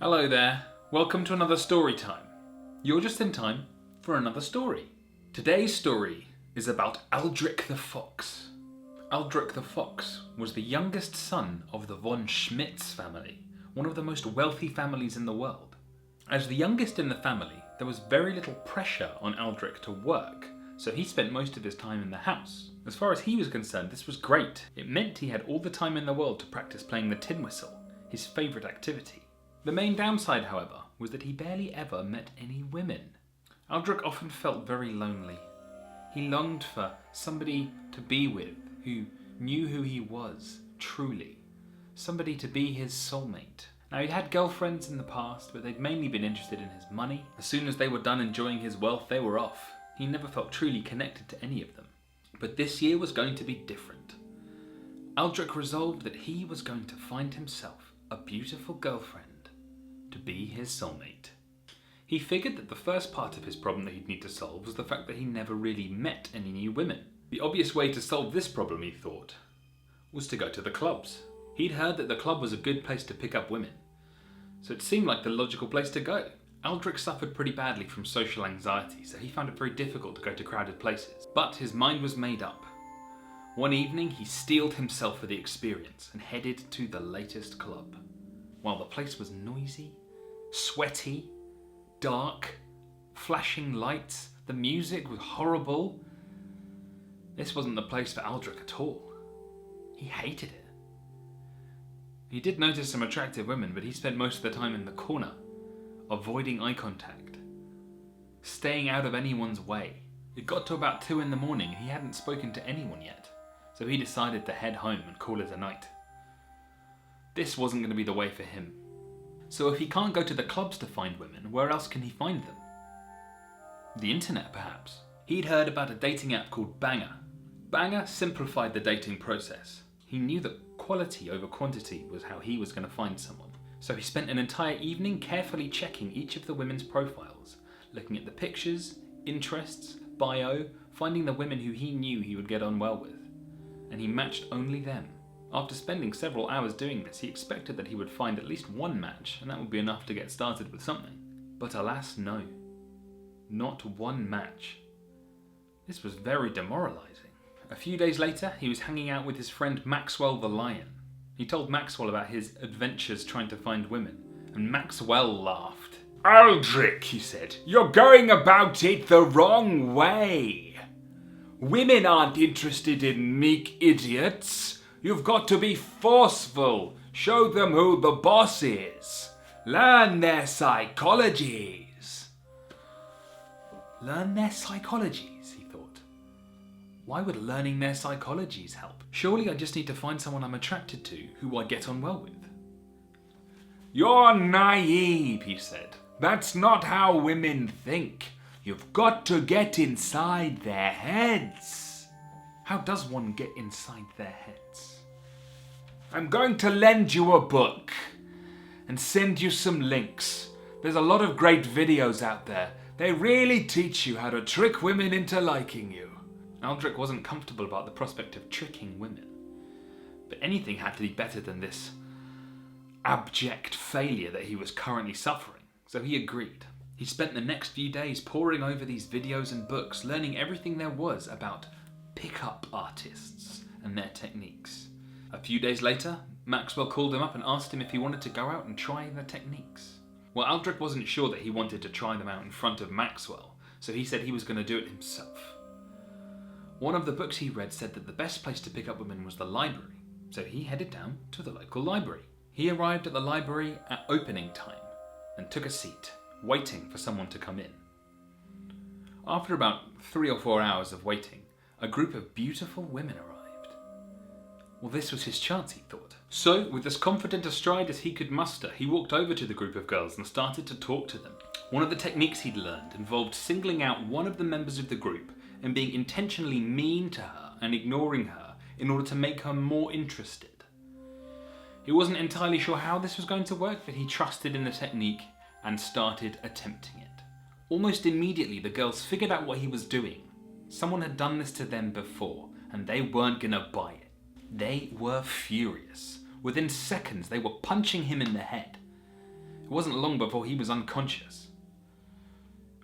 Hello there, welcome to another story time. You're just in time for another story. Today's story is about Aldrich the Fox. Aldrich the Fox was the youngest son of the von Schmitz family, one of the most wealthy families in the world. As the youngest in the family, there was very little pressure on Aldrich to work, so he spent most of his time in the house. As far as he was concerned, this was great. It meant he had all the time in the world to practice playing the tin whistle, his favourite activity. The main downside, however, was that he barely ever met any women. Aldrich often felt very lonely. He longed for somebody to be with who knew who he was, truly. Somebody to be his soulmate. Now, he'd had girlfriends in the past, but they'd mainly been interested in his money. As soon as they were done enjoying his wealth, they were off. He never felt truly connected to any of them. But this year was going to be different. Aldrich resolved that he was going to find himself a beautiful girlfriend to be his soulmate. He figured that the first part of his problem that he'd need to solve was the fact that he never really met any new women. The obvious way to solve this problem, he thought, was to go to the clubs. He'd heard that the club was a good place to pick up women, so it seemed like the logical place to go. Aldrich suffered pretty badly from social anxiety, so he found it very difficult to go to crowded places. But his mind was made up. One evening, he steeled himself for the experience and headed to the latest club. While the place was noisy, sweaty, dark, flashing lights, the music was horrible, this wasn't the place for Aldrich at all. He hated it. He did notice some attractive women, but he spent most of the time in the corner, avoiding eye contact, staying out of anyone's way. It got to about 2 a.m. and he hadn't spoken to anyone yet, so he decided to head home and call it a night. This wasn't going to be the way for him. So if he can't go to the clubs to find women, where else can he find them? The internet, perhaps. He'd heard about a dating app called Banger. Banger simplified the dating process. He knew that quality over quantity was how he was going to find someone. So he spent an entire evening carefully checking each of the women's profiles, looking at the pictures, interests, bio, finding the women who he knew he would get on well with. And he matched only them. After spending several hours doing this, he expected that he would find at least one match, and that would be enough to get started with something. But alas, no. Not one match. This was very demoralizing. A few days later, he was hanging out with his friend Maxwell the Lion. He told Maxwell about his adventures trying to find women, and Maxwell laughed. "Aldrich," he said, "you're going about it the wrong way. Women aren't interested in meek idiots. You've got to be forceful. Show them who the boss is. Learn their psychologies." Learn their psychologies, he thought. Why would learning their psychologies help? Surely I just need to find someone I'm attracted to, who I get on well with. "You're naive," he said. "That's not how women think. You've got to get inside their heads." How does one get inside their heads? "I'm going to lend you a book and send you some links. There's a lot of great videos out there. They really teach you how to trick women into liking you." Aldrich wasn't comfortable about the prospect of tricking women. But anything had to be better than this abject failure that he was currently suffering, so he agreed. He spent the next few days poring over these videos and books, learning everything there was about pick-up artists and their techniques. A few days later, Maxwell called him up and asked him if he wanted to go out and try the techniques. Well, Aldrich wasn't sure that he wanted to try them out in front of Maxwell, so he said he was going to do it himself. One of the books he read said that the best place to pick up women was the library, so he headed down to the local library. He arrived at the library at opening time and took a seat, waiting for someone to come in. After about 3 or 4 hours of waiting, a group of beautiful women arrived. Well, this was his chance, he thought. So, with as confident a stride as he could muster, he walked over to the group of girls and started to talk to them. One of the techniques he'd learned involved singling out one of the members of the group and being intentionally mean to her and ignoring her in order to make her more interested. He wasn't entirely sure how this was going to work, but he trusted in the technique and started attempting it. Almost immediately, the girls figured out what he was doing. Someone had done this to them before, and they weren't gonna buy it. They were furious. Within seconds, they were punching him in the head. It wasn't long before he was unconscious.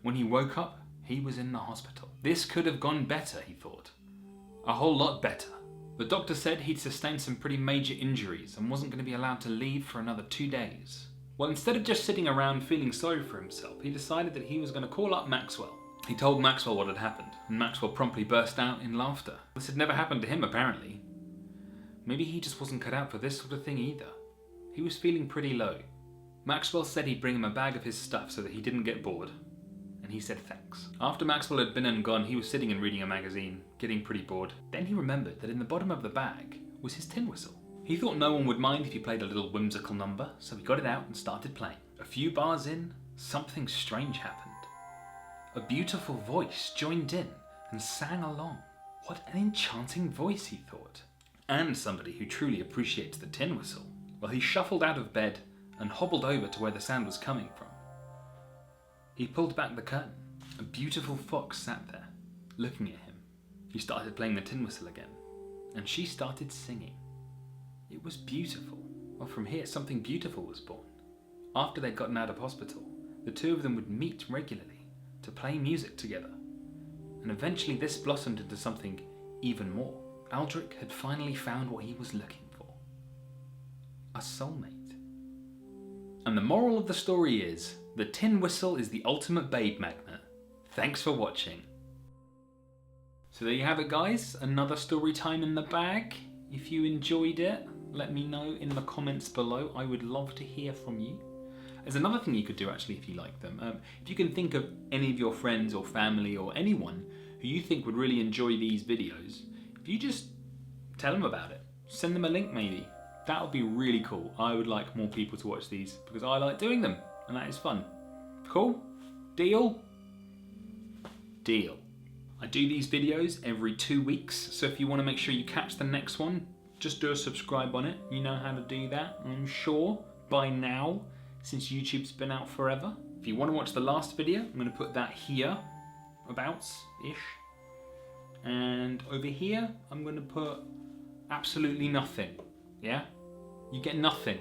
When he woke up, he was in the hospital. This could have gone better, he thought. A whole lot better. The doctor said he'd sustained some pretty major injuries and wasn't going to be allowed to leave for another 2 days. Well, instead of just sitting around feeling sorry for himself, he decided that he was going to call up Maxwell. He told Maxwell what had happened, and Maxwell promptly burst out in laughter. This had never happened to him, apparently. Maybe he just wasn't cut out for this sort of thing either. He was feeling pretty low. Maxwell said he'd bring him a bag of his stuff so that he didn't get bored, and he said thanks. After Maxwell had been and gone, he was sitting and reading a magazine, getting pretty bored. Then he remembered that in the bottom of the bag was his tin whistle. He thought no one would mind if he played a little whimsical number, so he got it out and started playing. A few bars in, something strange happened. A beautiful voice joined in and sang along. What an enchanting voice, he thought. And somebody who truly appreciates the tin whistle. Well, he shuffled out of bed and hobbled over to where the sound was coming from. He pulled back the curtain. A beautiful fox sat there, looking at him. He started playing the tin whistle again, and she started singing. It was beautiful. Well, from here, something beautiful was born. After they'd gotten out of hospital, the two of them would meet regularly to play music together. And eventually this blossomed into something even more. Aldrich had finally found what he was looking for. A soulmate. And the moral of the story is, the tin whistle is the ultimate babe magnet. Thanks for watching. So there you have it, guys. Another story time in the bag. If you enjoyed it, let me know in the comments below. I would love to hear from you. There's another thing you could do actually if you like them. If you can think of any of your friends or family or anyone who you think would really enjoy these videos, if you just tell them about it, send them a link maybe. That would be really cool. I would like more people to watch these because I like doing them and that is fun. Cool? Deal? Deal. I do these videos every 2 weeks, so if you want to make sure you catch the next one, just do a subscribe on it. You know how to do that, I'm sure, by now, since YouTube's been out forever. If you want to watch the last video, I'm going to put that here, abouts-ish. And over here, I'm going to put absolutely nothing, yeah? You get nothing.